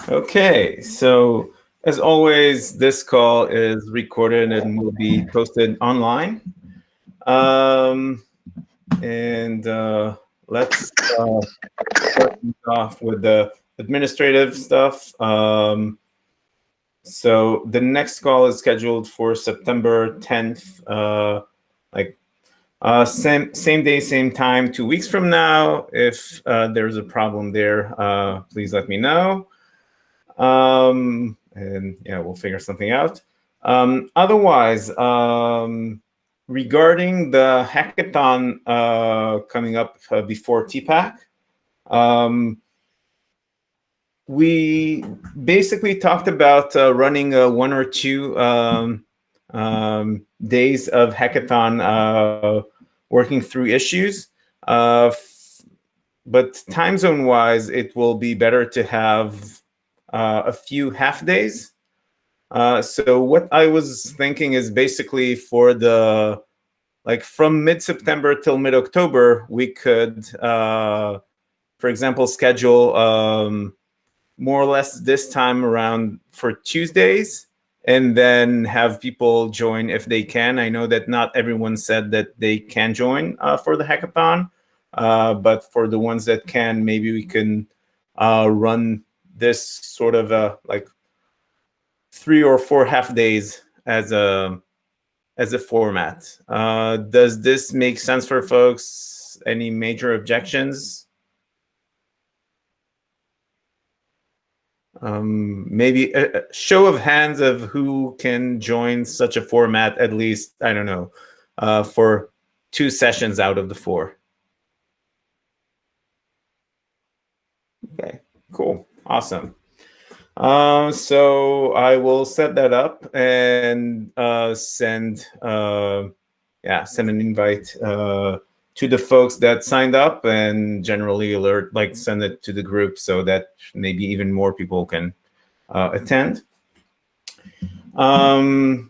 Okay, so as always, this call is recorded and will be posted online. Um, and let's start things off with the administrative stuff. So the next call is scheduled for September 10th, like same day, same time, 2 weeks from now. If there's a problem there, please let me know. And yeah, we'll figure something out. Otherwise, regarding the hackathon coming up before TPAC, we basically talked about running 1 or 2 days of hackathon working through issues. But time zone wise, it will be better to have a few half days. So what I was thinking is basically for the, like from mid-September till mid-October, we could, for example, schedule more or less this time around for Tuesdays, and then have people join if they can. I know that not everyone said that they can join for the hackathon, but for the ones that can, maybe we can run this sort of like 3 or 4 half days as a format. Does this make sense for folks? Any major objections? Maybe a show of hands of who can join such a format, at least, I don't know, for 2 sessions out of the 4. Okay, cool, awesome. So I will set that up and send an invite to the folks that signed up, and generally send it to the group so that maybe even more people can attend. And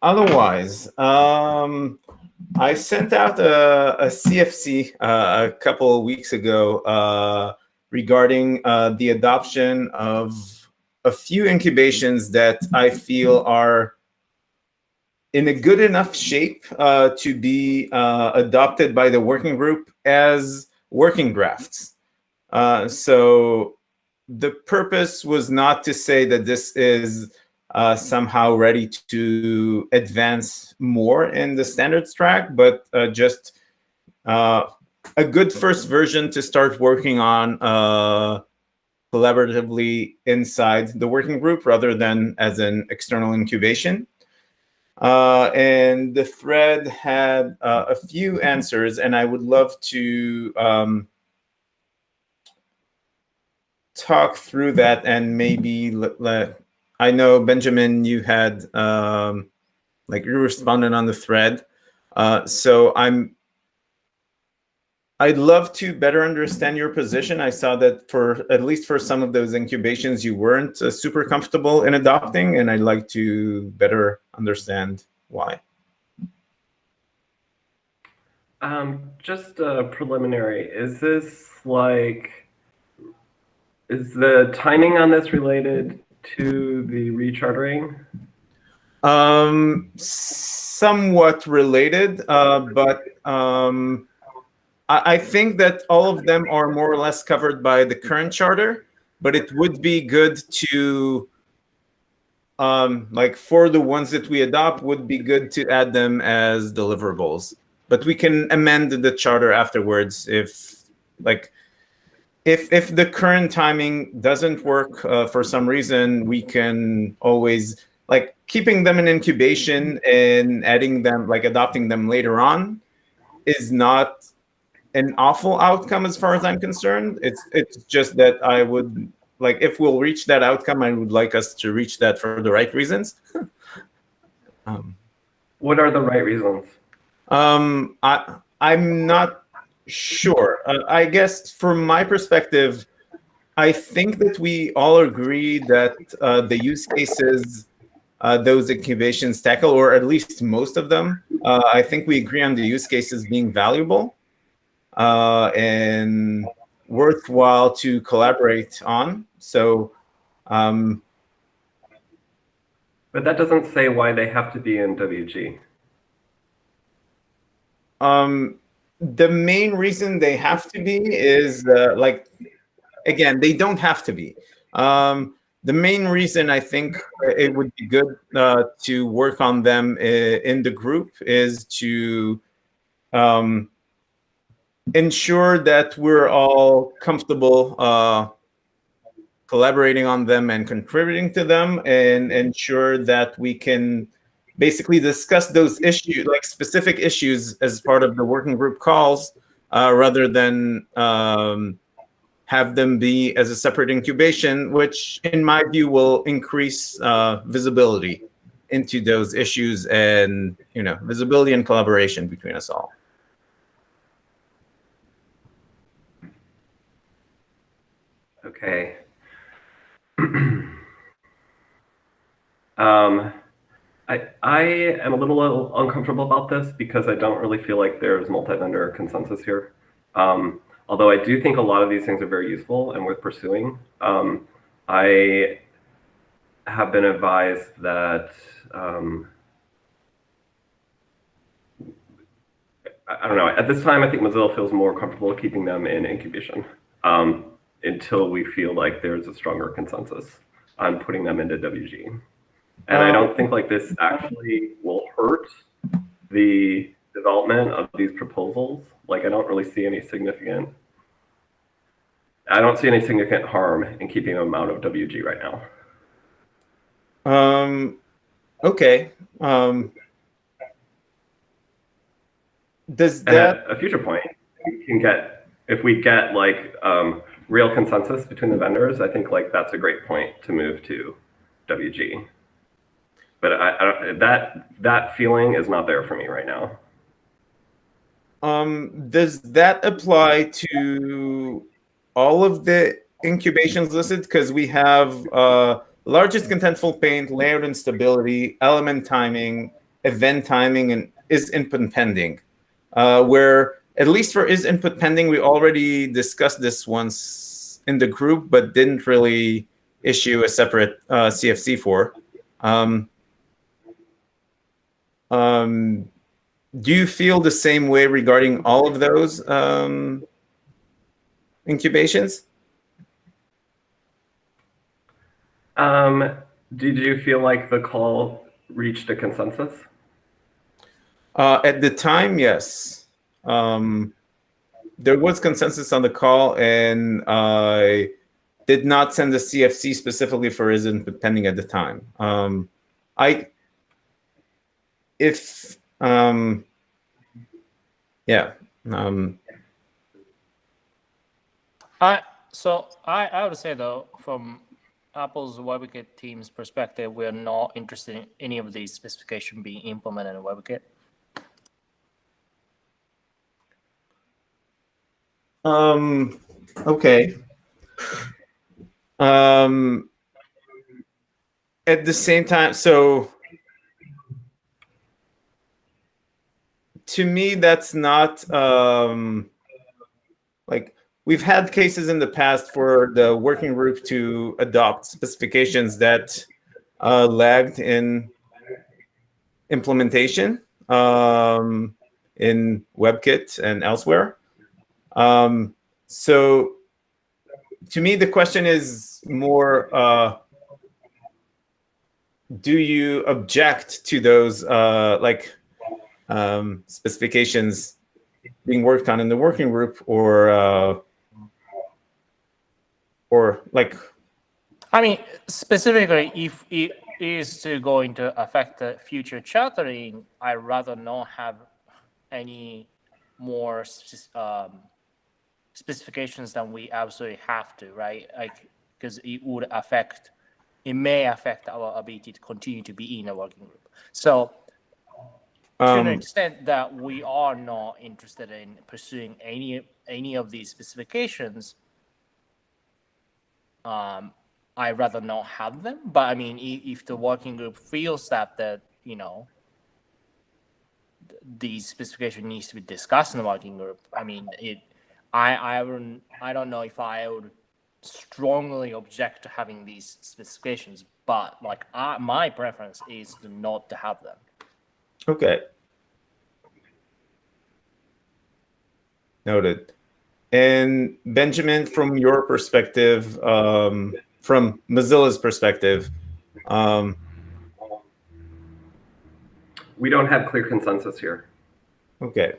otherwise, I sent out a CFC a couple of weeks ago regarding the adoption of a few incubations that I feel are in a good enough shape to be adopted by the working group as working drafts. So the purpose was not to say that this is somehow ready to advance more in the standards track, but just a good first version to start working on collaboratively inside the working group rather than as an external incubation. And the thread had a few answers, and I would love to talk through that, and maybe I know, Benjamin, you had you responded on the thread. So I'd love to better understand your position. I saw that at least for some of those incubations, you weren't super comfortable in adopting, and I'd like to better understand why. Just preliminary, is the timing on this related to the rechartering? Somewhat related, but I think that all of them are more or less covered by the current charter, but it would be good to, for the ones that we adopt, would be good to add them as deliverables. But we can amend the charter afterwards if the current timing doesn't work for some reason. We can always, keeping them in incubation and adding them, adopting them later on is not an awful outcome as far as I'm concerned. It's just that I would, if we'll reach that outcome, I would like us to reach that for the right reasons. What are the right reasons? I'm not sure. I guess from my perspective, I think that we all agree that the use cases those incubations tackle, or at least most of them, I think we agree on the use cases being valuable. And worthwhile to collaborate on. So, but that doesn't say why they have to be in WG. The main reason they have to be is again, they don't have to be. The main reason I think it would be good to work on them in the group is to ensure that we're all comfortable collaborating on them and contributing to them, and ensure that we can basically discuss those issues, like specific issues, as part of the working group calls, rather than have them be as a separate incubation, which in my view will increase visibility into those issues, and visibility and collaboration between us all. Okay. I am a little uncomfortable about this because I don't really feel like there's multi-vendor consensus here. Although I do think a lot of these things are very useful and worth pursuing. I have been advised that I don't know. At this time, I think Mozilla feels more comfortable keeping them in incubation until we feel like there's a stronger consensus on putting them into WG. And I don't think like this actually will hurt the development of these proposals. Like I don't see any significant harm in keeping them out of WG right now. Okay. Does that at a future point, if we get like real consensus between the vendors, I think like that's a great point to move to WG. But that feeling is not there for me right now. Does that apply to all of the incubations listed? Because we have largest contentful paint, layout and stability, element timing, event timing, and is input pending. Where at least for is input pending, we already discussed this once in the group, but didn't really issue a separate CFC for. Do you feel the same way regarding all of those incubations? Did you feel like the call reached a consensus? At the time, yes. There was consensus on the call, and I did not send the CFC specifically for is input pending at the time. Yeah. I would say though, from Apple's WebKit team's perspective, we're not interested in any of these specifications being implemented in WebKit. Okay. At the same time, so to me, that's not like we've had cases in the past for the working group to adopt specifications that lagged in implementation in WebKit and elsewhere. So to me, the question is more, do you object to those specifications being worked on in the working group, or like? I mean, specifically, if it is going to affect the future chartering, I'd rather not have any more specifications than we absolutely have to, right? Like, because it may affect our ability to continue to be in a working group. So to an extent that we are not interested in pursuing any of these specifications, I'd rather not have them. But I mean, if the working group feels that these specifications needs to be discussed in the working group, I mean, I don't know if I would strongly object to having these specifications, but like my preference is to not to have them. Okay. Noted. And Benjamin, from your perspective, from Mozilla's perspective, we don't have clear consensus here. Okay.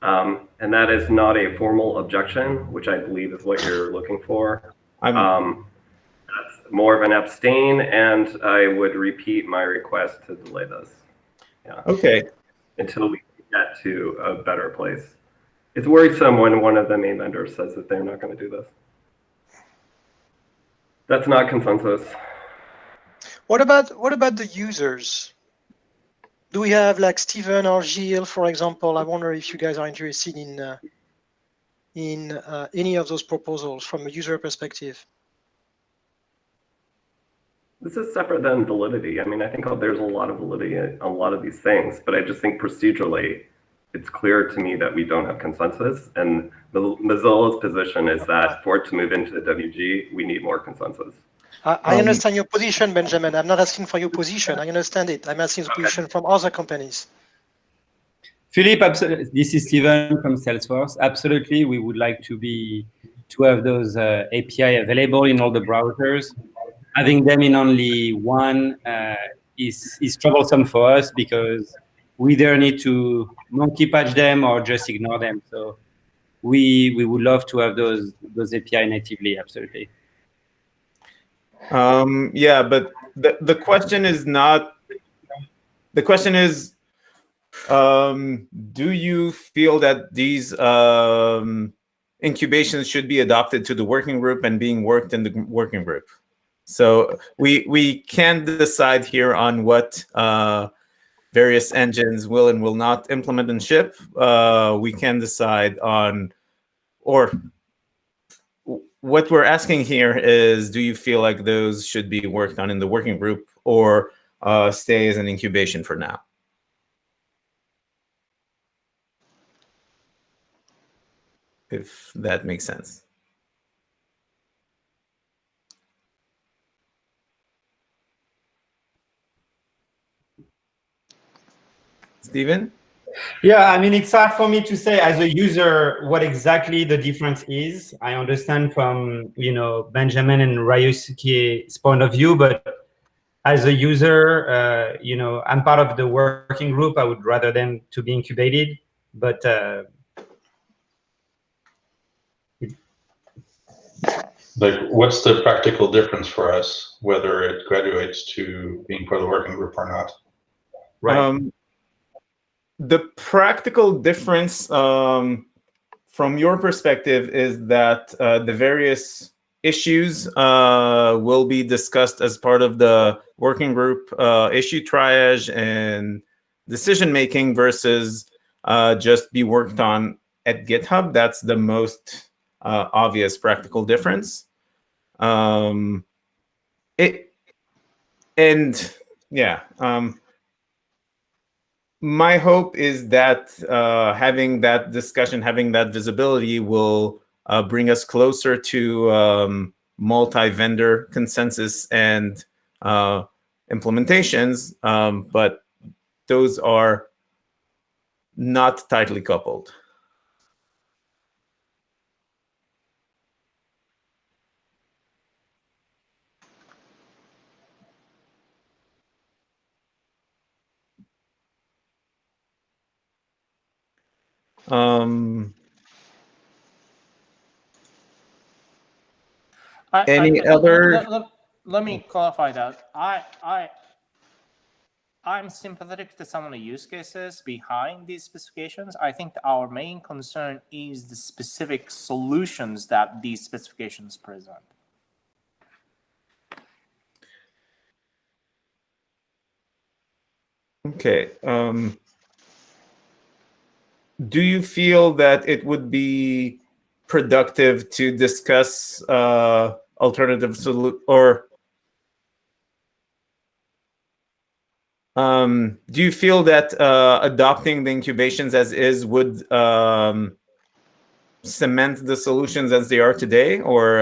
And that is not a formal objection, which I believe is what you're looking for. That's more of an abstain, and I would repeat my request to delay this. Yeah. Okay. Until we get to a better place. It's worrisome when one of the main vendors says that they're not going to do this. That's not consensus. What about the users? Do we have like Steven or Gilles, for example? I wonder if you guys are interested in any of those proposals from a user perspective. This is separate than validity. I mean, I think there's a lot of validity in a lot of these things, but I just think procedurally, it's clear to me that we don't have consensus. And Mozilla's position is that for it to move into the WG, we need more consensus. I understand your position, Benjamin. I'm not asking for your position. I understand it. I'm asking the position from other companies. Philippe, this is Steven from Salesforce. Absolutely, we would like to have those API available in all the browsers. Having them in only one is troublesome for us because we either need to monkey patch them or just ignore them. So we would love to have those API natively. Absolutely. Yeah, but the question is not. The question is, do you feel that these incubations should be adopted to the working group and being worked in the working group? So we can decide here on what various engines will and will not implement and ship. We can decide on, or what we're asking here is, do you feel like those should be worked on in the working group or stay as an incubation for now? If that makes sense. Steven? Yeah, I mean, it's hard for me to say as a user what exactly the difference is. I understand from, Benjamin and Ryusuke's point of view, but as a user, I'm part of the working group. I would rather them to be incubated, but like, what's the practical difference for us, whether it graduates to being part of the working group or not? Right. The practical difference from your perspective is that the various issues will be discussed as part of the working group issue triage and decision making versus just be worked on at GitHub. That's the most obvious practical difference. My hope is that having that discussion, having that visibility will bring us closer to multi-vendor consensus and implementations, but those are not tightly coupled. Let me clarify that. I'm sympathetic to some of the use cases behind these specifications. I think our main concern is the specific solutions that these specifications present. Okay. Do you feel that it would be productive to discuss alternative solutions, or do you feel that adopting the incubations as is would cement the solutions as they are today, or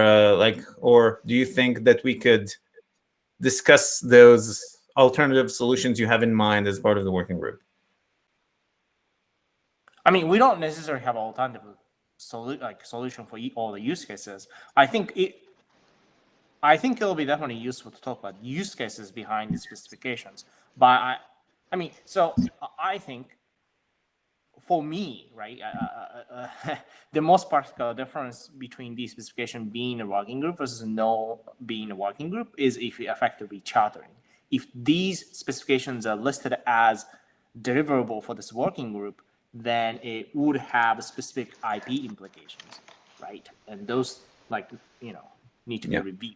or do you think that we could discuss those alternative solutions you have in mind as part of the working group? I mean, we don't necessarily have alternative solution for all the use cases. I think it'll be definitely useful to talk about use cases behind the specifications. But I think for me, right, the most practical difference between the specification being a working group versus no being a working group is if you're effectively chartering. If these specifications are listed as deliverable for this working group, then it would have specific IP implications, right? And those, need to be reviewed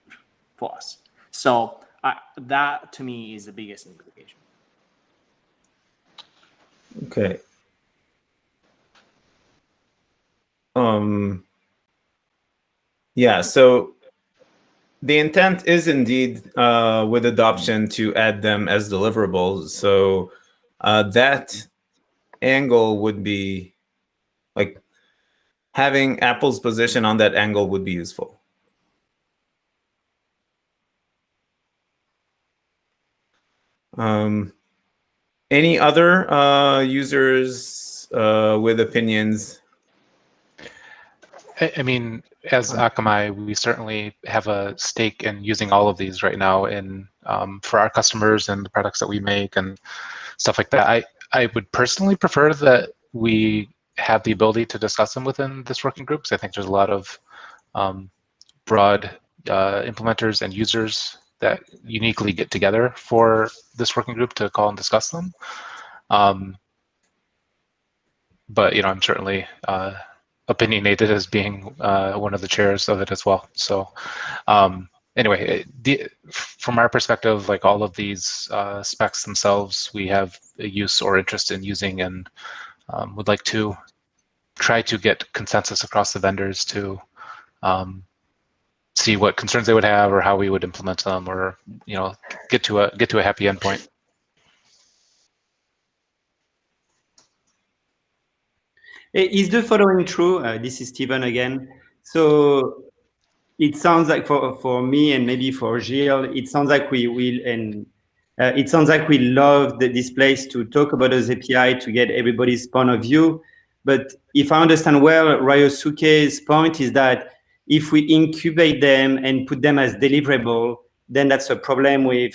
for us. So that to me is the biggest implication. Okay. Yeah, so the intent is indeed with adoption to add them as deliverables. So that angle would be like having Apple's position on that angle would be useful. Any other users with opinions? I mean, as Akamai, we certainly have a stake in using all of these right now in for our customers and the products that we make and stuff like that. I would personally prefer that we have the ability to discuss them within this working group, because I think there's a lot of broad implementers and users that uniquely get together for this working group to call and discuss them. But I'm certainly opinionated as being one of the chairs of it as well. So anyway, from our perspective, like all of these specs themselves, we have a use or interest in using, and would like to try to get consensus across the vendors to see what concerns they would have or how we would implement them, or get to a happy endpoint. Is the following true? This is Stephen again. So it sounds like for me and maybe for Gilles, it sounds like we will, and it sounds like we love this place to talk about those API to get everybody's point of view. But if I understand well, Ryosuke's point is that if we incubate them and put them as deliverable, then that's a problem with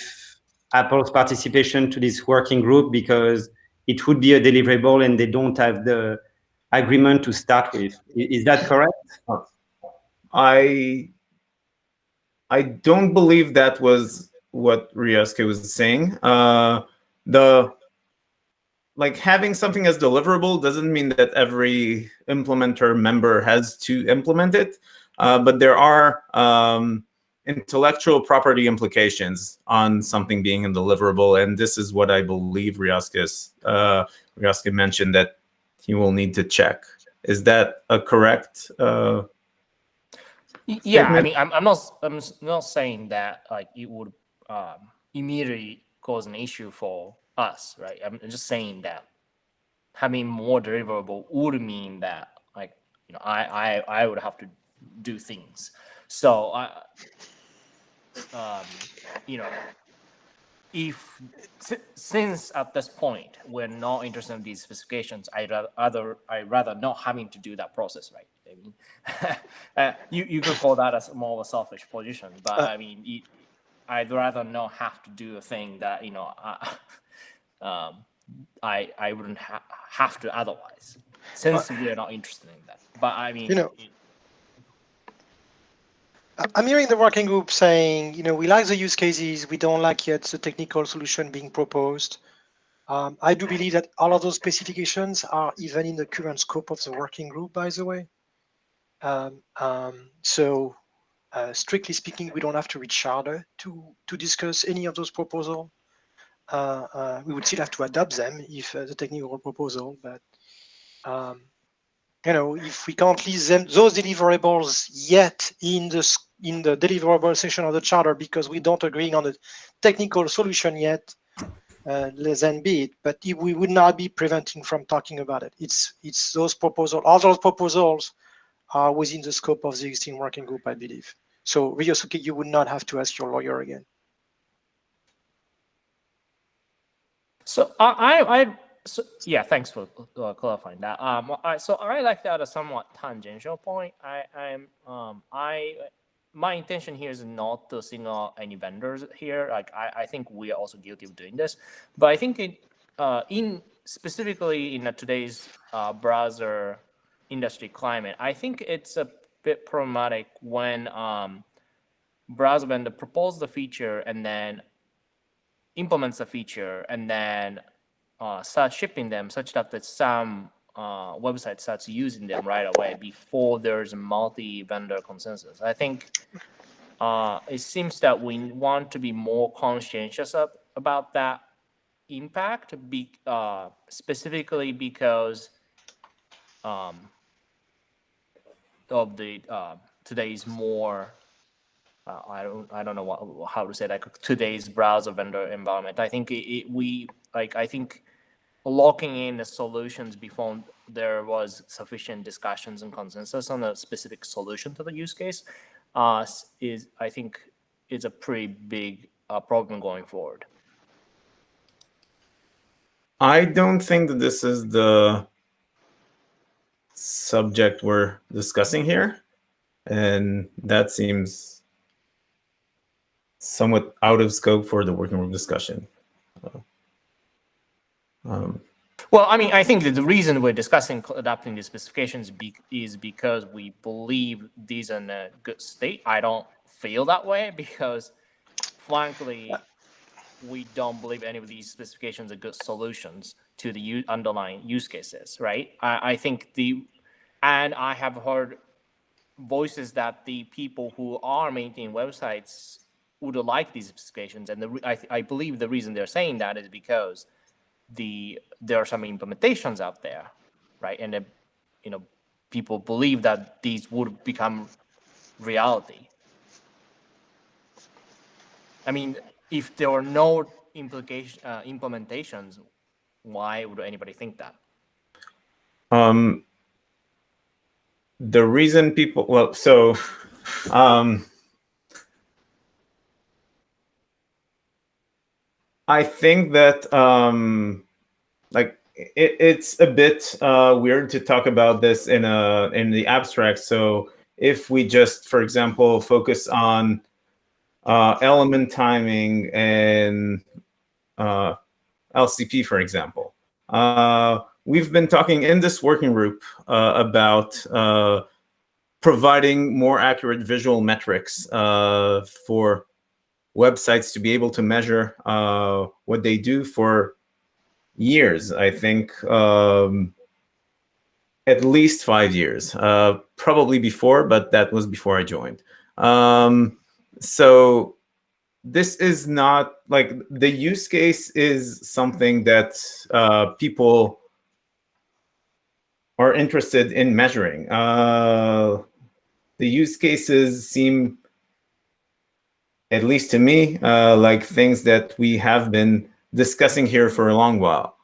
Apple's participation to this working group, because it would be a deliverable and they don't have the agreement to start with. Is that correct? I don't believe that was what Ryosuke was saying. Having something as deliverable doesn't mean that every implementer member has to implement it, but there are intellectual property implications on something being a deliverable, and this is what I believe Ryosuke mentioned that he will need to check. Is that a correct Yeah, statement? I mean, I'm not saying that it would immediately cause an issue for us, right? I'm just saying that having more deliverable would mean that I would have to do things. So since at this point we're not interested in these specifications, I'd rather not having to do that process, right? I mean, you could call that as more of a selfish position, but I mean, I'd rather not have to do a thing that I wouldn't have to otherwise, since we're not interested in that. But I mean, I'm hearing the working group saying, we like the use cases, we don't like yet the technical solution being proposed. I do believe that all of those specifications are even in the current scope of the working group, by the way. So strictly speaking, we don't have to reach charter to discuss any of those proposals. We would still have to adopt them if the technical proposal, but if we can't list those deliverables yet in the deliverable section of the charter because we don't agree on the technical solution yet, then be it. But we would not be preventing from talking about it. It's those proposals. All those proposals are within the scope of the existing working group, I believe. So Ryosuke, you would not have to ask your lawyer again. So so yeah, thanks for clarifying that. So I like that a somewhat tangential point. My intention here is not to single out any vendors here. Like I think we are also guilty of doing this, but I think in specifically in today's browser industry climate, I think it's a bit problematic when browser vendor proposes the feature and then implements the feature and then start shipping them such that some website starts using them right away before there's a multi-vendor consensus. I think it seems that we want to be more conscientious about that impact, specifically because of the today's more I don't know how to say, like, today's browser vendor environment. I think I think locking in the solutions before there was sufficient discussions and consensus on a specific solution to the use case I think is a pretty big problem going forward. I don't think that this is the subject we're discussing here, and that seems somewhat out of scope for the working group discussion. Well, I mean, I think that the reason we're discussing adapting the specifications is because we believe these are in a good state. I don't feel that way because, frankly, we don't believe any of these specifications are good solutions to the underlying use cases, right? I think and I have heard voices that the people who are maintaining websites would like these specifications, and I believe the reason they're saying that is because there are some implementations out there, right? And people believe that these would become reality. I mean, if there were no implementations, why would anybody think that? The reason people, well, so I think that like it's a bit weird to talk about this in the abstract. So if we just, for example, focus on element timing and LCP, for example, we've been talking in this working group about providing more accurate visual metrics for websites to be able to measure what they do for years. I think at least 5 years, probably before, but that was before I joined. So this is not like the use case is something that people are interested in measuring. The use cases seem, at least to me, like things that we have been discussing here for a long while.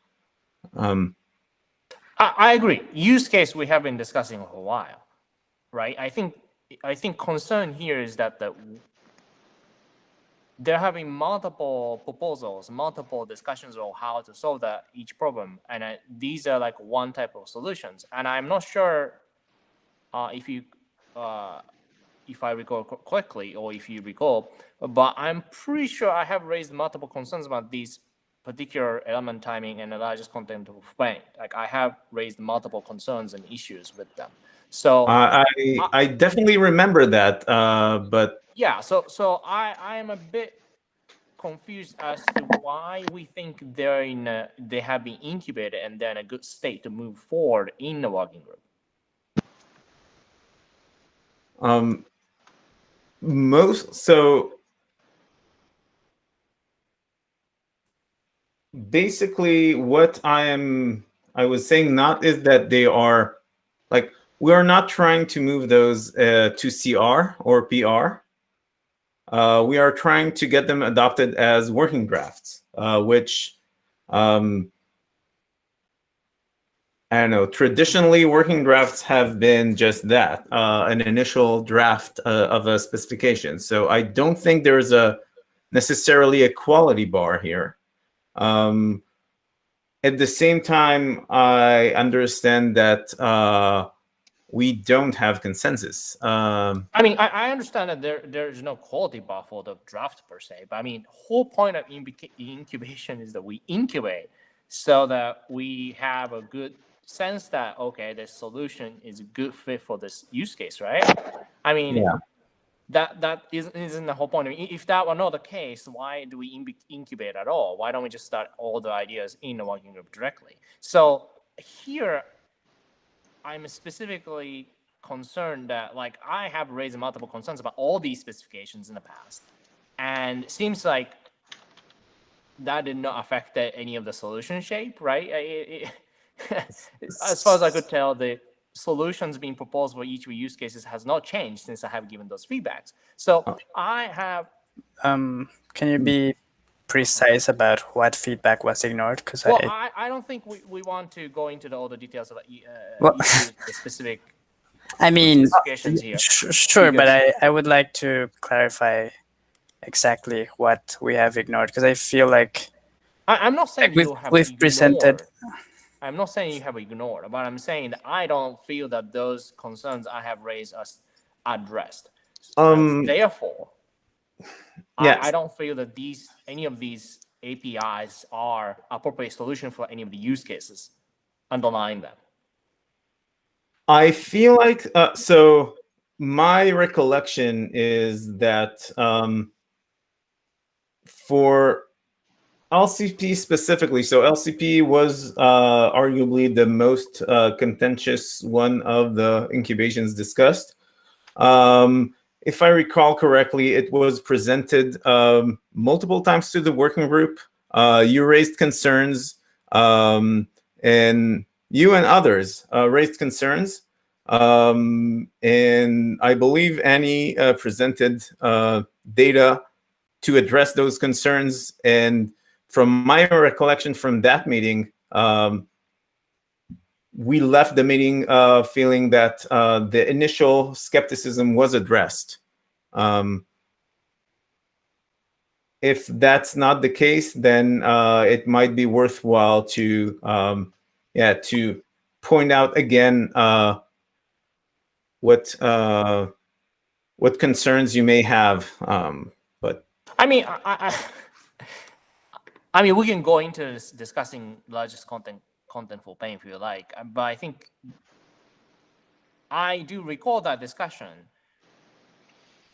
I agree. Use case we have been discussing for a while, right? I think concern here is that there have been multiple proposals, multiple discussions on how to solve each problem, and these are like one type of solutions. And I'm not sure if I recall correctly, or if you recall, but I'm pretty sure I have raised multiple concerns about these particular element timing and the largest content of frame. Like I have raised multiple concerns and issues with them. So I definitely remember that, but yeah. So I am a bit confused as to why we think they have been incubated and they're in a good state to move forward in the working group. Basically what I was saying not is that they are like, we are not trying to move those to CR or PR. We are trying to get them adopted as working drafts, which I don't know. Traditionally, working drafts have been just that, an initial draft of a specification. So I don't think there's necessarily a quality bar here. At the same time, I understand that we don't have consensus. I mean, I understand that there's no quality bar for the draft per se, but I mean, whole point of incubation is that we incubate so that we have a good sense that, okay, the solution is a good fit for this use case, right? I mean, Yeah. that isn't the whole point. I mean, if that were not the case, why do we incubate at all? Why don't we just start all the ideas in the working group directly? So here, I'm specifically concerned that, like, I have raised multiple concerns about all these specifications in the past, and it seems like that did not affect any of the solution shape, right? As far as I could tell, the solutions being proposed for each use cases has not changed since I have given those feedbacks. So I have. Can you be precise about what feedback was ignored? Because Well, I don't think we want to go into all the details about Well, the specific I mean, specifications here. sure, but I would like to clarify exactly what we have ignored, because I feel like I'm not saying we've you have presented. I'm not saying you have ignored, but I'm saying that I don't feel that those concerns I have raised are addressed. Therefore, yes. I don't feel that any of these APIs are appropriate solution for any of the use cases underlying them. I feel like so. My recollection is that for LCP specifically, so LCP was arguably the most contentious one of the incubations discussed. If I recall correctly, it was presented multiple times to the working group. You raised concerns, and you and others raised concerns. And I believe Annie presented data to address those concerns. And from my recollection from that meeting, we left the meeting feeling that the initial skepticism was addressed. If that's not the case, then it might be worthwhile to to point out again what concerns you may have. But I mean, I mean, we can go into this discussing largest contentful pain if you like, but I think I do recall that discussion,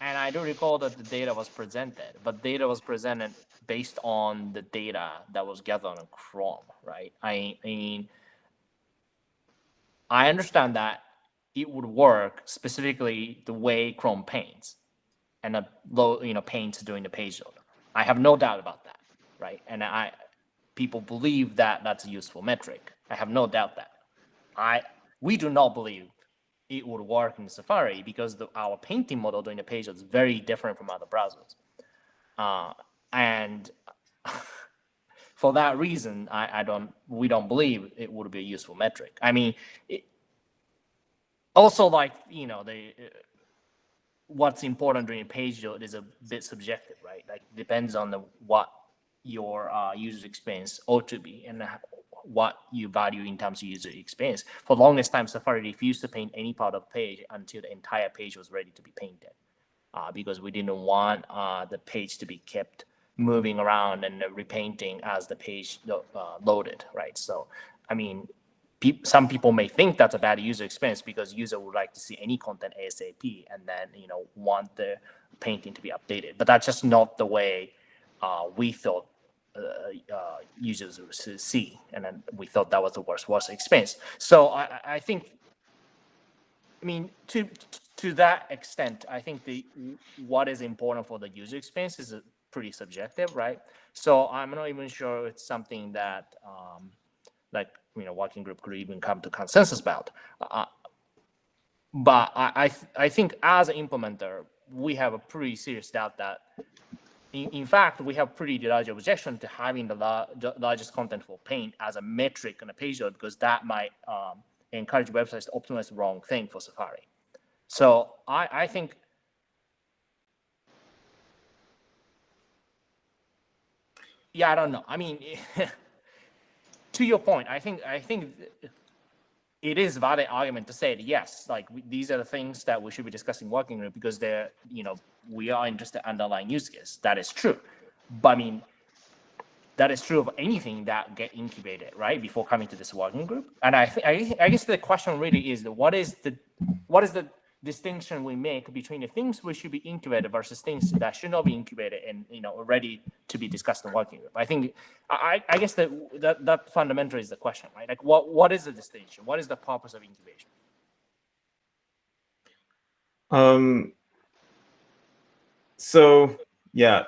and I do recall that the data was presented, but data was presented based on the data that was gathered on Chrome, right? I mean, I understand that it would work specifically the way Chrome paints, and paints during the page load. I have no doubt about that, right? And people believe that that's a useful metric. I have no doubt that. We do not believe it would work in Safari because our painting model during the page load is very different from other browsers. And for that reason, we don't believe it would be a useful metric. I mean, also, like, what's important during a page load is a bit subjective, right? Like, depends on what your user experience ought to be and what you value in terms of user experience. For the longest time, Safari refused to paint any part of the page until the entire page was ready to be painted, because we didn't want the page to be kept moving around and repainting as the page loaded, right? So, I mean, some people may think that's a bad user experience because user would like to see any content ASAP and then want the painting to be updated. But that's just not the way we thought users would see, and then we thought that was the worst experience. So I think, I mean, to that extent, I think what is important for the user experience is pretty subjective, right? So I'm not even sure it's something that working group could even come to consensus about. But I think as an implementer, we have a pretty serious doubt that in fact, we have pretty large objection to having the largest contentful paint as a metric on a page load, because that might encourage websites to optimize the wrong thing for Safari. So I think, yeah, I don't know. I mean, to your point, I think it is a valid argument to say that, yes, like these are the things that we should be discussing working group, because they're, we are interested in underlying use case. That is true. But I mean, that is true of anything that get incubated, right, before coming to this working group. And I guess the question really is, what is the distinction we make between the things which should be incubated versus things that should not be incubated and ready to be discussed in working group? I think I guess that fundamentally is the question, right? Like what is the distinction? What is the purpose of incubation? So yeah,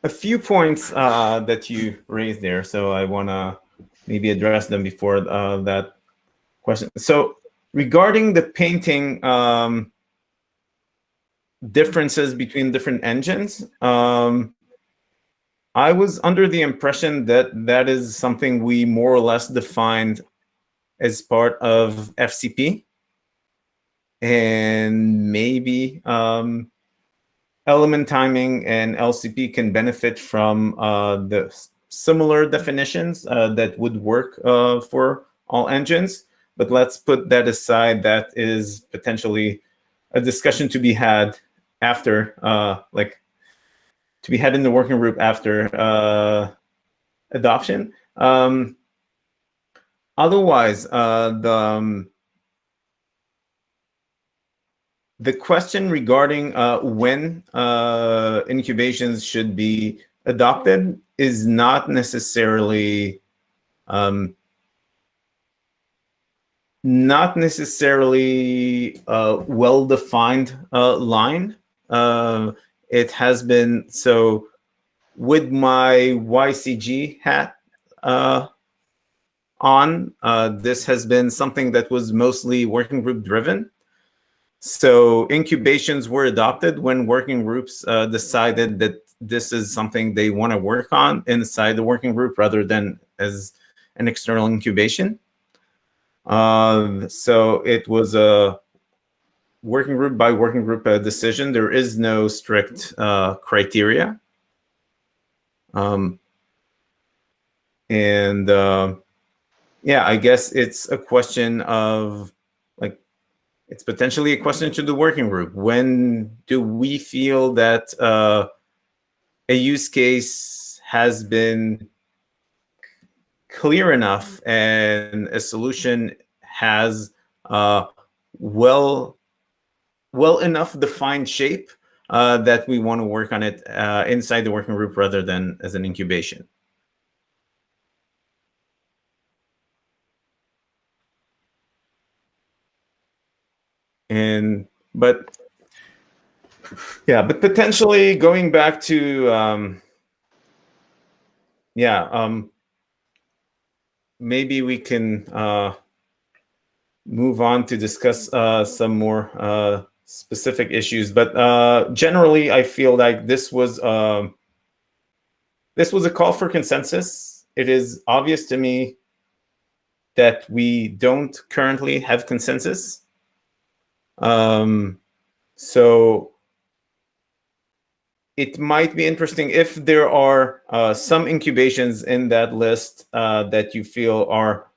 a few points that you raised there. So I want to maybe address them before that question. So regarding the painting differences between different engines, I was under the impression that that is something we more or less defined as part of FCP. And maybe element timing and LCP can benefit from the similar definitions that would work for all engines. But let's put that aside. That is potentially a discussion to be had after, to be had in the working group after adoption. Otherwise, the question regarding when incubations should be adopted is not necessarily a well-defined line. It has been, so with my YCG hat on, this has been something that was mostly working group driven. So incubations were adopted when working groups decided that this is something they want to work on inside the working group rather than as an external incubation. So it was a working group by working group decision. There is no strict criteria. Yeah, I guess it's a question of, it's potentially a question to the working group. When do we feel that a use case has been clear enough and a solution has well enough defined shape that we want to work on it inside the working group rather than as an incubation? But potentially going back to maybe we can move on to discuss some more specific issues. But generally, I feel like this was a call for consensus. It is obvious to me that we don't currently have consensus. So it might be interesting if there are some incubations in that list that you feel are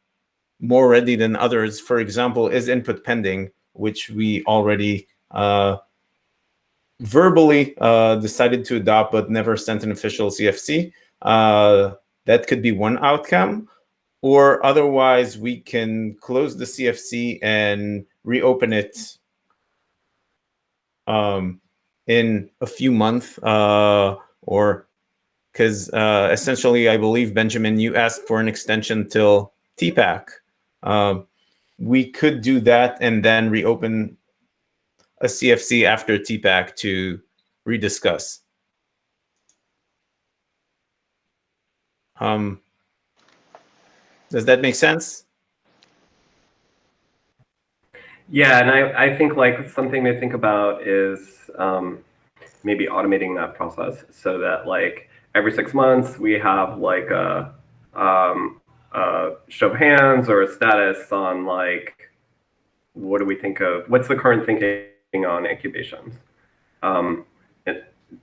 more ready than others. For example, is input pending, which we already verbally decided to adopt but never sent an official CFC. That could be one outcome. Or otherwise, we can close the CFC and reopen it in a few months, or because essentially, I believe, Benjamin, you asked for an extension till TPAC. We could do that and then reopen a CFC after TPAC to rediscuss. Does that make sense? Yeah, and I think like something to think about is maybe automating that process so that like every 6 months we have like a show of hands or a status on like, what do we think of, what's the current thinking on incubations?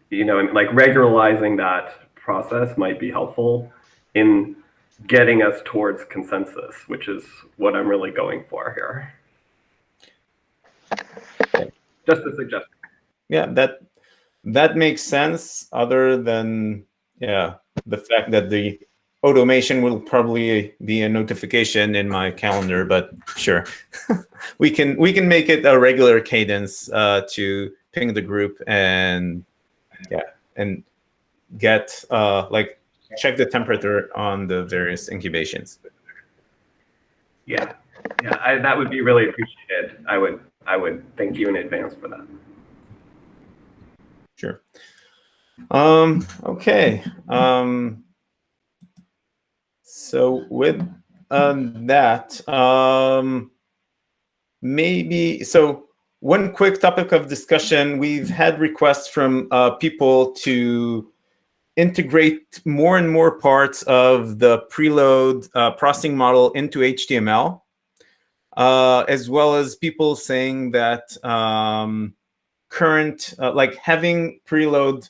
You know, like regularizing that process might be helpful in getting us towards consensus, which is what I'm really going for here. Just a suggestion. Yeah, that makes sense, other than, yeah, the fact that the automation will probably be a notification in my calendar, but sure. we can make it a regular cadence to ping the group and get like check the temperature on the various incubations. Yeah, that would be really appreciated. I would thank you in advance for that. Sure. Okay. So with that, maybe, so one quick topic of discussion, we've had requests from people to integrate more and more parts of the preload processing model into HTML, as well as people saying that current, like having preload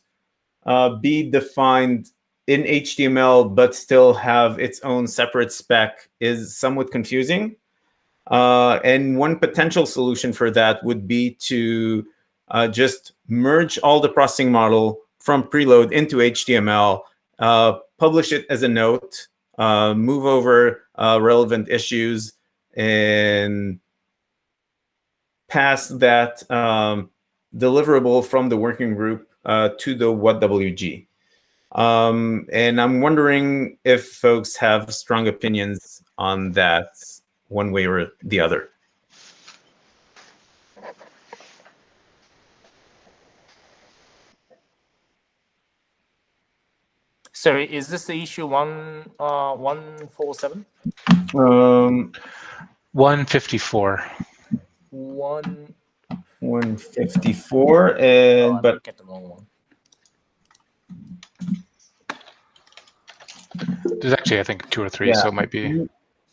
be defined in HTML but still have its own separate spec is somewhat confusing. And one potential solution for that would be to just merge all the processing model from preload into HTML, publish it as a note, move over relevant issues, and pass that deliverable from the working group to the WebPerfWG. And I'm wondering if folks have strong opinions on that one way or the other. Sorry, is this the issue 147? 154. 154, and but I get the wrong one. There's actually, I think, 2 or 3, yeah. so it might be.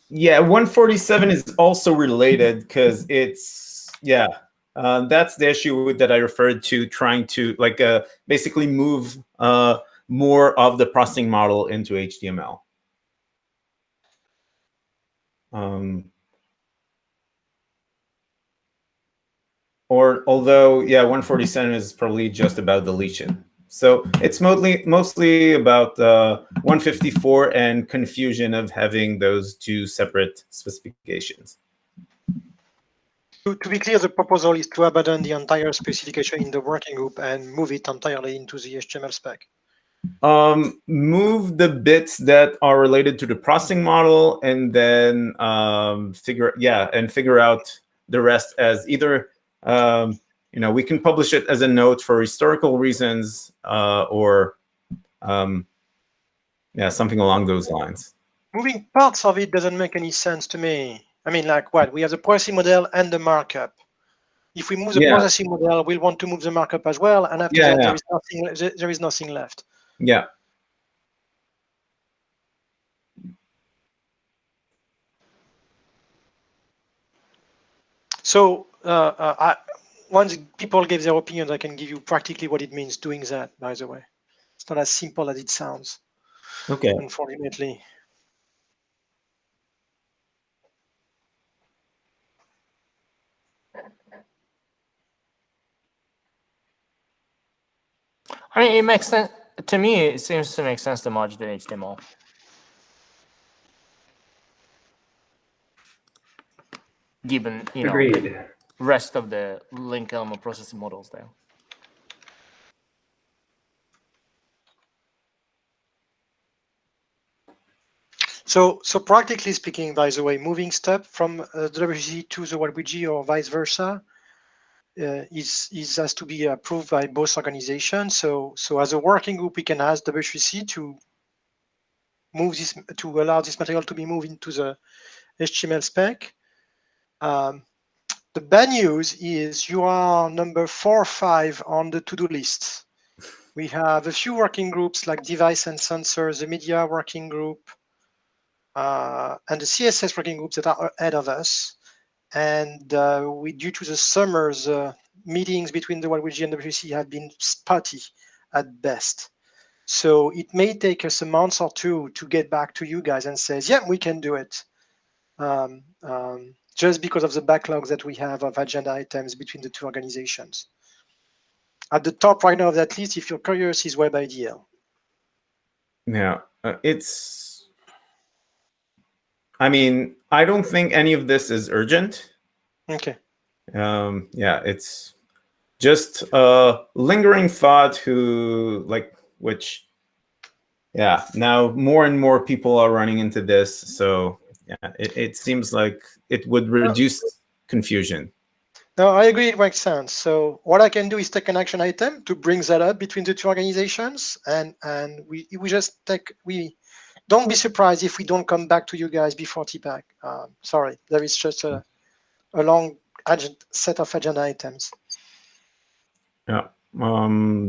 Yeah, 147 is also related because it's, yeah, that's the issue that I referred to, trying to like basically move more of the processing model into HTML. Or although, yeah, 147 is probably just about deletion. So it's mostly about 154 and confusion of having those two separate specifications. To be clear, the proposal is to abandon the entire specification in the working group and move it entirely into the HTML spec. Move the bits that are related to the processing model, and then figure out the rest as either you know, we can publish it as a note for historical reasons, or yeah, something along those lines. Moving parts of it doesn't make any sense to me. I mean, like what? We have the processing model and the markup. If we move the processing model, we'll want to move the markup as well, and after that, there is nothing left. Yeah. So once people give their opinions, I can give you practically what it means doing that, by the way. It's not as simple as it sounds. Okay. Unfortunately. I mean, it makes sense to me. It seems to make sense to merge the HTML. Given, you know, the rest of the link element processing models there. So practically speaking, by the way, moving stuff from the WG to the WebPerfWG or vice versa has to be approved by both organizations. So as a working group, we can ask WWDC to move this, to allow this material to be moved into the HTML spec. The bad news is you are number 4 or 5 on the to-do list. We have a few working groups like device and sensors, the media working group, and the CSS working groups that are ahead of us. And due to the summers, meetings between the WebPerfWG and WC have been spotty at best. So it may take us a month or two to get back to you guys and say, yeah, we can do it. Just because of the backlogs that we have of agenda items between the two organizations. At the top right now of that list, if you're curious, is WebIDL. Yeah, I mean, I don't think any of this is urgent. Okay. Yeah, it's just a lingering thought which, yeah, now more and more people are running into this. So yeah, it seems like it would reduce confusion. No, I agree, it makes sense. So what I can do is take an action item to bring that up between the two organizations, and we don't be surprised if we don't come back to you guys before TPAC. Sorry, there is just a long set of agenda items. Yeah,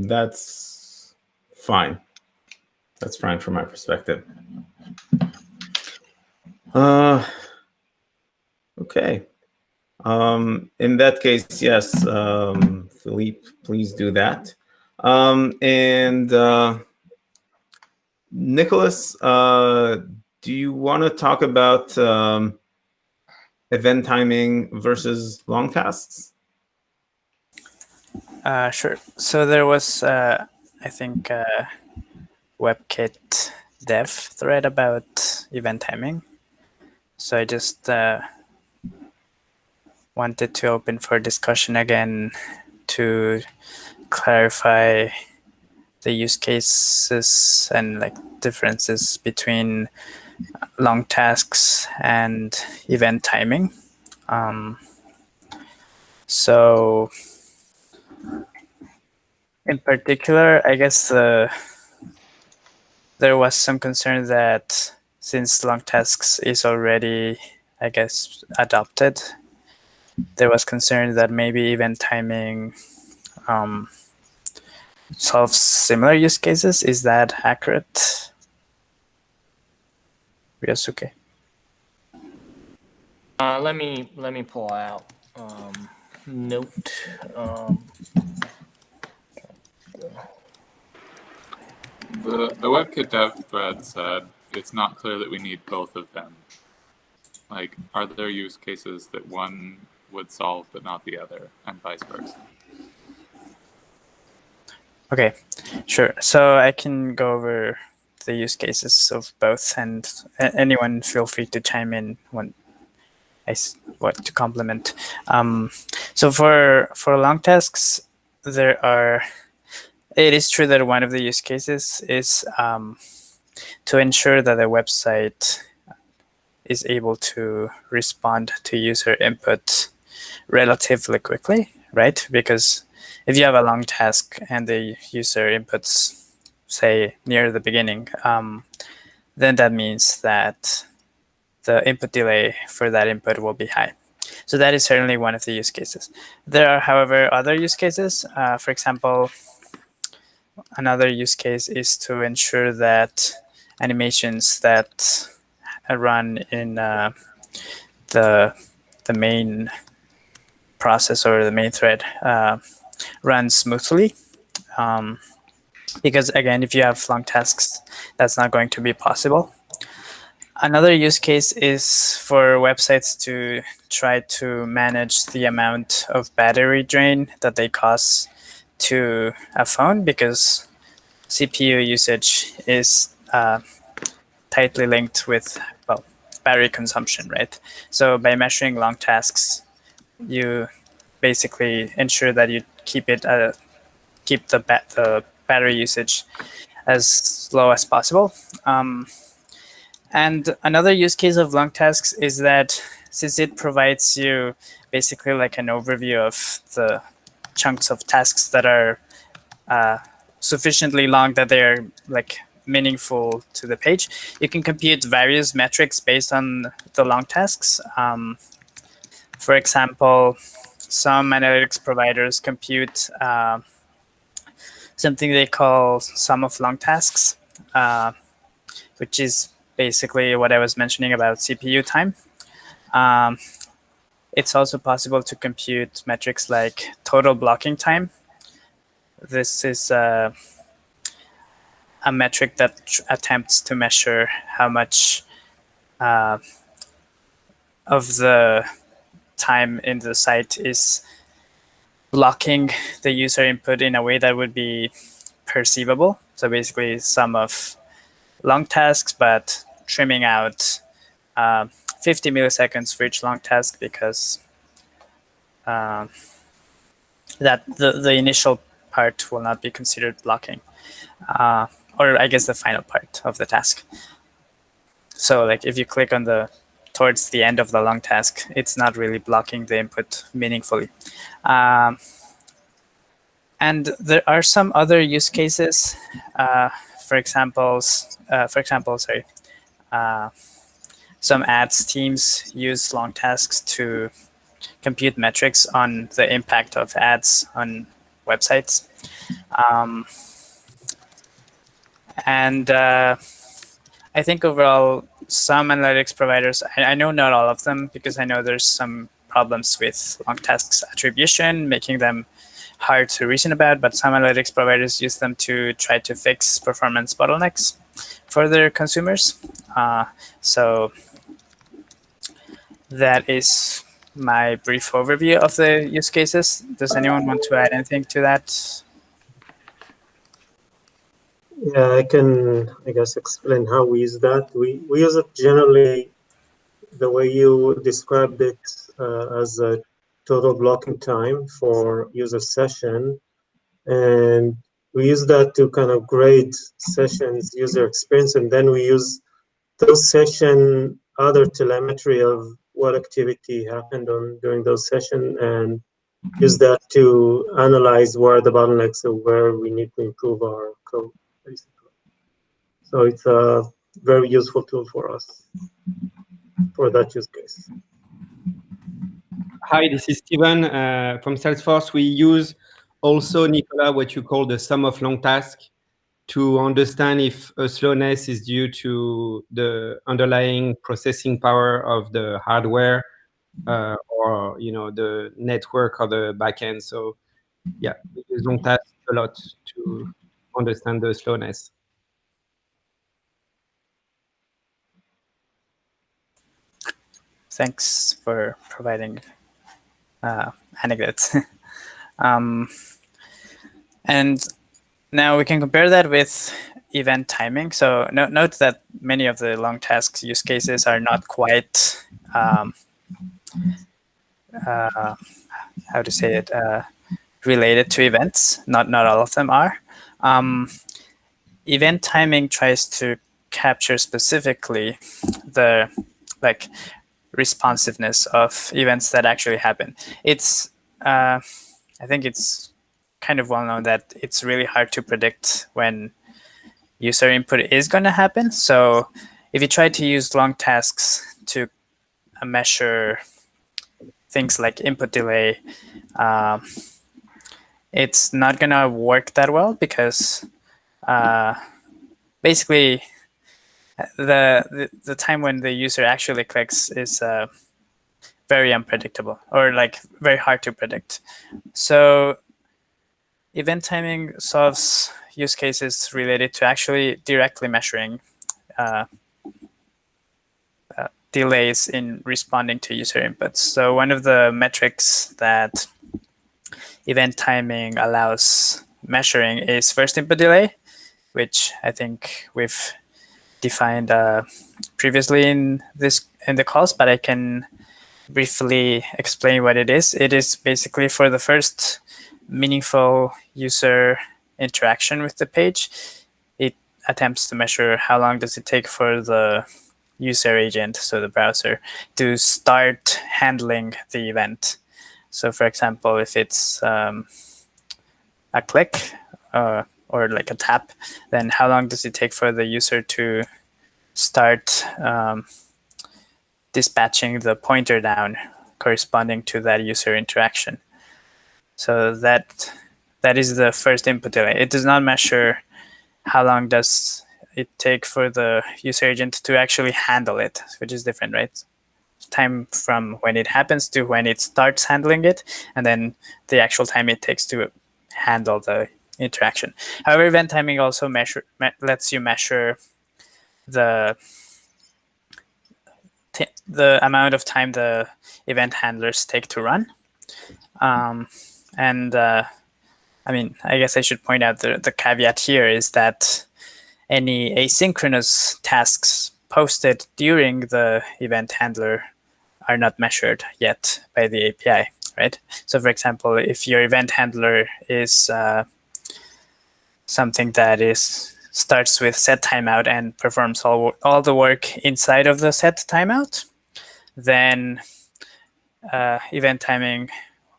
that's fine. That's fine from my perspective. Okay. In that case, yes, Philippe, please do that. And Nicholas, do you want to talk about event timing versus long tasks? Sure. So there was, I think, WebKit dev thread about event timing. So I just wanted to open for discussion again to clarify the use cases and like differences between long tasks and event timing. So in particular, I guess there was some concern that since long tasks is already, I guess, adopted, there was concern that maybe event timing solves similar use cases. Is that accurate? Ryosuke. Let me pull out note. The WebKit dev thread said it's not clear that we need both of them. Like, are there use cases that one would solve but not the other, and vice versa? Okay, sure. So I can go over the use cases of both, and anyone feel free to chime in when what to complement. So for long tasks, it is true that one of the use cases is to ensure that the website is able to respond to user input relatively quickly, right? Because if you have a long task and the user inputs, say, near the beginning, then that means that the input delay for that input will be high. So that is certainly one of the use cases. There are, however, other use cases. For example, another use case is to ensure that animations that run in the main process or the main thread run smoothly. Because again, if you have long tasks, that's not going to be possible. Another use case is for websites to try to manage the amount of battery drain that they cause to a phone, because CPU usage is tightly linked with, well, battery consumption, right? So by measuring long tasks, you basically ensure that you keep the battery usage as low as possible. And another use case of long tasks is that since it provides you basically like an overview of the chunks of tasks that are sufficiently long that they're like meaningful to the page, you can compute various metrics based on the long tasks. For example, some analytics providers compute something they call sum of long tasks, which is basically what I was mentioning about CPU time. It's also possible to compute metrics like total blocking time. This is a metric that attempts to measure how much of the time in the site is blocking the user input in a way that would be perceivable. So basically sum of long tasks, but trimming out 50 milliseconds for each long task, because that the initial part will not be considered blocking, or I guess the final part of the task. So like if you click on the towards the end of the long task, it's not really blocking the input meaningfully. And there are some other use cases. For example, some ads teams use long tasks to compute metrics on the impact of ads on websites. And I think overall, some analytics providers, I know not all of them, because I know there's some problems with long tasks attribution, making them hard to reason about, but some analytics providers use them to try to fix performance bottlenecks for their consumers. So that is my brief overview of the use cases. Does anyone want to add anything to that? Yeah, I can, I guess, explain how we use that. We use it generally the way you described it, as a total blocking time for user session. And we use that to kind of grade sessions user experience. And then we use those session other telemetry of what activity happened during those sessions, and use that to analyze where the bottlenecks are, where we need to improve our code, basically. So it's a very useful tool for us for that use case. Hi, this is Steven from Salesforce. We use also, Nicola, what you call the sum of long tasks to understand if a slowness is due to the underlying processing power of the hardware or the network or the backend. So yeah, we use long tasks a lot to understand the slowness. Thanks for providing anecdotes. And now we can compare that with event timing. So note that many of the long tasks use cases are not quite, how to say it, related to events. Not all of them are. Event timing tries to capture specifically the responsiveness of events that actually happen. It's I think it's kind of well known that it's really hard to predict when user input is going to happen. So if you try to use long tasks to measure things like input delay, it's not going to work that well, because basically the time when the user actually clicks is very unpredictable, or like very hard to predict. So event timing solves use cases related to actually directly measuring delays in responding to user inputs. So one of the metrics that event timing allows measuring is first input delay, which I think we've defined previously in the calls, but I can briefly explain what it is. It is basically for the first meaningful user interaction with the page. It attempts to measure how long does it take for the user agent, so the browser, to start handling the event. So for example, if it's a click or like a tap, then how long does it take for the user to start dispatching the pointer down corresponding to that user interaction? So that That is the first input delay. It does not measure how long does it take for the user agent to actually handle it, which is different, right? Time from when it happens to when it starts handling it, and then the actual time it takes to handle the interaction. However, event timing also lets you measure the amount of time the event handlers take to run. I mean, I guess I should point out the caveat here is that any asynchronous tasks posted during the event handler are not measured yet by the API, right? So for example, if your event handler is something that starts with set timeout and performs all the work inside of the set timeout, then event timing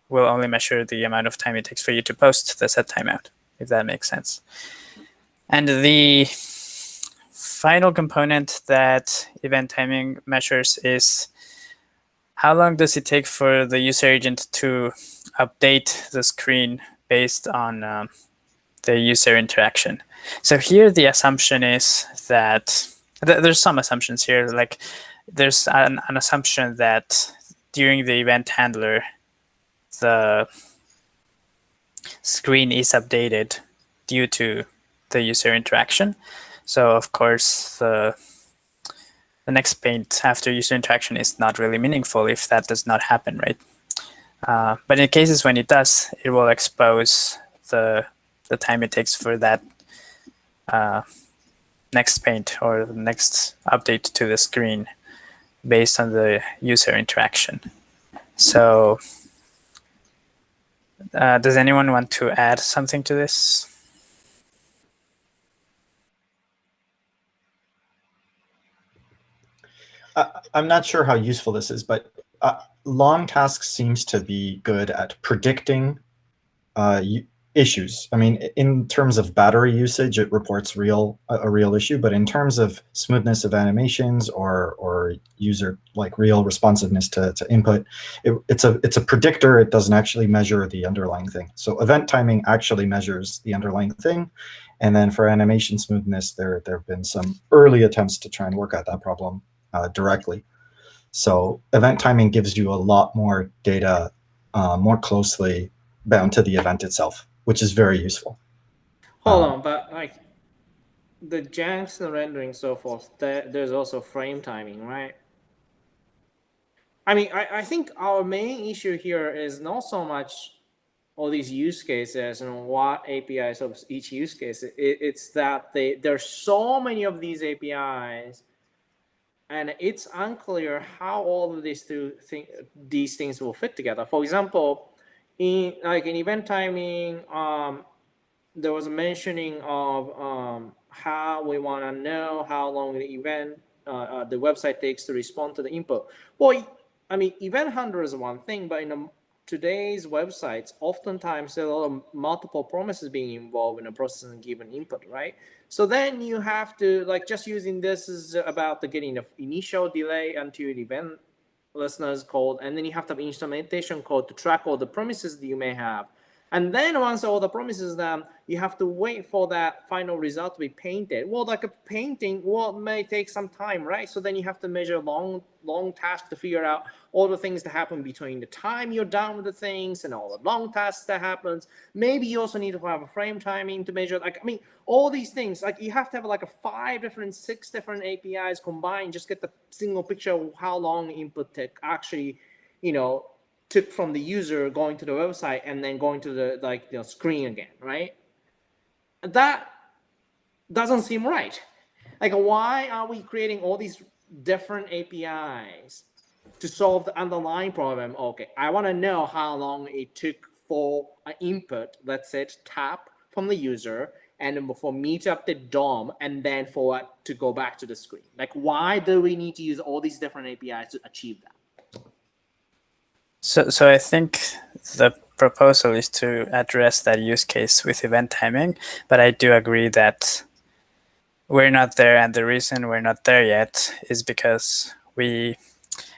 will only measure the amount of time it takes for you to post the set timeout, if that makes sense. And the final component that event timing measures is how long does it take for the user agent to update the screen based on the user interaction. So here the assumption is that there's some assumptions here, like there's an assumption that during the event handler, the screen is updated due to the user interaction. So of course, the next paint after user interaction is not really meaningful if that does not happen, right? But in cases when it does, it will expose the time it takes for that next paint or the next update to the screen based on the user interaction. So does anyone want to add something to this? I'm not sure how useful this is, but long tasks seems to be good at predicting issues. I mean, in terms of battery usage, it reports a real issue, but in terms of smoothness of animations or user real responsiveness to input, it's a predictor. It doesn't actually measure the underlying thing. So event timing actually measures the underlying thing. And then for animation smoothness, there have been some early attempts to try and work out that problem directly. So event timing gives you a lot more data more closely bound to the event itself, which is very useful. Hold on, but like the janks and rendering so forth, there's also frame timing, right? I mean, I think our main issue here is not so much all these use cases and what APIs of each use case. It's that there's so many of these APIs, and it's unclear how all of these things will fit together. For example, in event timing, there was a mentioning of how we want to know how long the event, the website takes to respond to the input. Well, I mean, event handler is one thing, but in today's websites, oftentimes there are multiple promises being involved in a processing given input, right? So then you have to, just using this is about the getting the initial delay until the event listeners code, and then you have to have instrumentation code to track all the promises that you may have. And then once all the promises done, you have to wait for that final result to be painted. Well, like a painting, may take some time, right? So then you have to measure long task to figure out all the things that happen between the time you're done with the things and all the long tasks that happens. Maybe you also need to have a frame timing to measure. All these things, you have to have 6 different APIs combined, just get the single picture of how long input take actually, took from the user going to the website and then going to the screen again, right? That doesn't seem right. Why are we creating all these different APIs to solve the underlying problem? Okay, I want to know how long it took for an input, let's say tap from the user, and for me to update DOM, and then for it to go back to the screen. Why do we need to use all these different APIs to achieve that? So I think the proposal is to address that use case with event timing, but I do agree that we're not there, and the reason we're not there yet is because we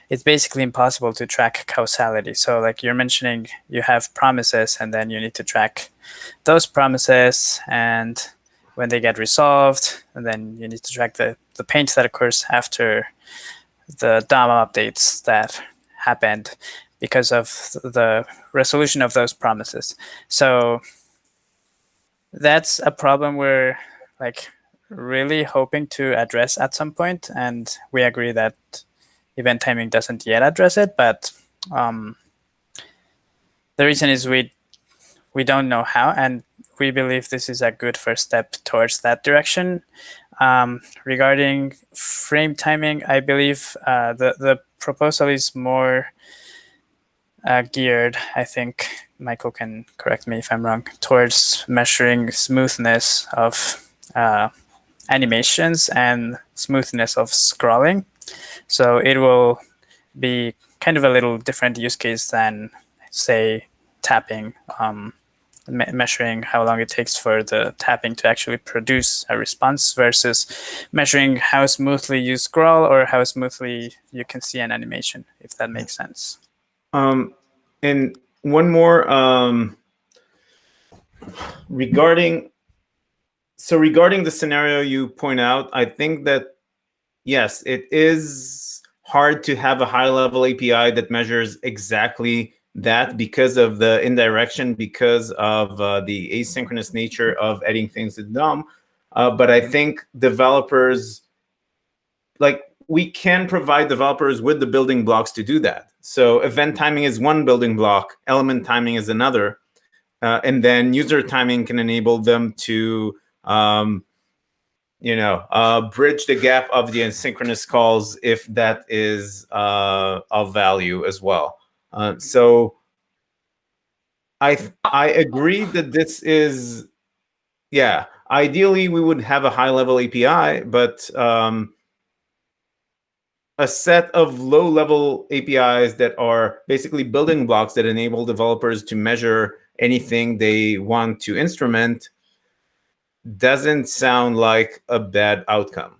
it's basically impossible to track causality. So like you're mentioning, you have promises, and then you need to track those promises and when they get resolved, and then you need to track the paint that occurs after the DOM updates that happened because of the resolution of those promises. So that's a problem we're like really hoping to address at some point, and we agree that event timing doesn't yet address it, but the reason is we don't know how, and we believe this is a good first step towards that direction. Regarding frame timing, I believe the proposal is more geared, I think, Michael can correct me if I'm wrong, towards measuring smoothness of animations and smoothness of scrolling. So it will be kind of a little different use case than, say, tapping, measuring how long it takes for the tapping to actually produce a response versus measuring how smoothly you scroll or how smoothly you can see an animation, if that makes sense. And one more regarding the scenario you point out, I think that yes, it is hard to have a high-level API that measures exactly that because of the indirection, because of the asynchronous nature of adding things to DOM. But I think developers, like, we can provide developers with the building blocks to do that. So event timing is one building block, element timing is another, and then user timing can enable them to bridge the gap of the asynchronous calls if that is of value as well. So I agree that this is, yeah, ideally we would have a high-level API, but a set of low-level APIs that are basically building blocks that enable developers to measure anything they want to instrument doesn't sound like a bad outcome.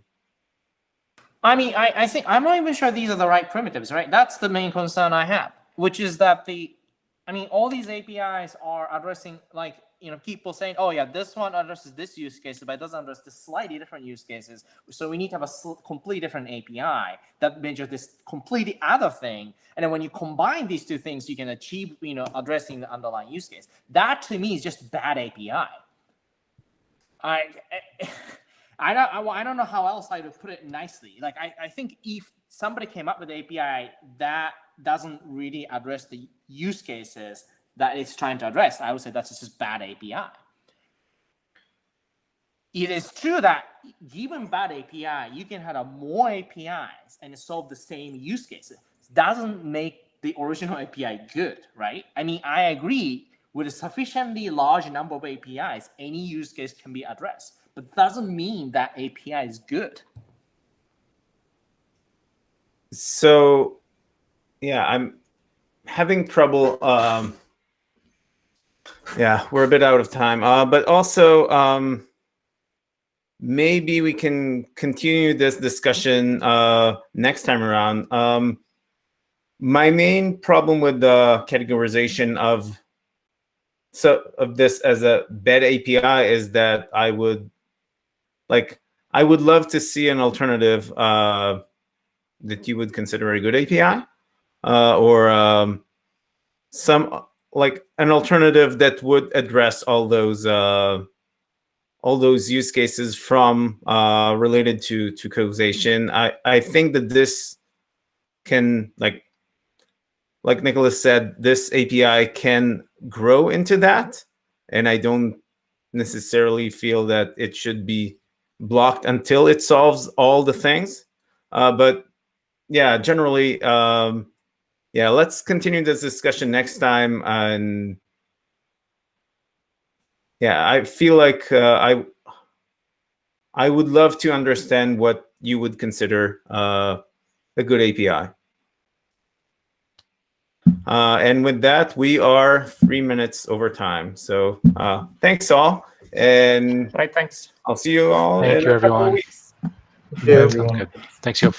I mean, I think I'm not even sure these are the right primitives, right? That's the main concern I have, which is that all these APIs are addressing, like, people saying, oh yeah, this one addresses this use case, but it doesn't address the slightly different use cases. So we need to have a completely different API that measures this completely other thing. And then when you combine these two things, you can achieve, addressing the underlying use case. That to me is just bad API. I don't know how else I would put it nicely. Like, I think if somebody came up with an API that doesn't really address the use cases that it's trying to address, I would say that's just bad API. It is true that given bad API, you can have more APIs and solve the same use cases. It doesn't make the original API good, right? I mean, I agree with a sufficiently large number of APIs, any use case can be addressed, but doesn't mean that API is good. So, yeah, I'm having trouble. Yeah, we're a bit out of time, but also maybe we can continue this discussion next time around. My main problem with the categorization of this as a bad API is that I would love to see an alternative that you would consider a good API, or some, like, an alternative that would address all those use cases from related to causation. I think that this can, like Nicholas said, this API can grow into that, and I don't necessarily feel that it should be blocked until it solves all the things. But yeah, generally, yeah, let's continue this discussion next time. And yeah, I feel like I would love to understand what you would consider a good API. And with that, we are 3 minutes over time. So thanks all. And right, thanks. I'll see you all Thank in you, a couple of everyone. weeks. Yeah. Sounds good. Thanks, Joe.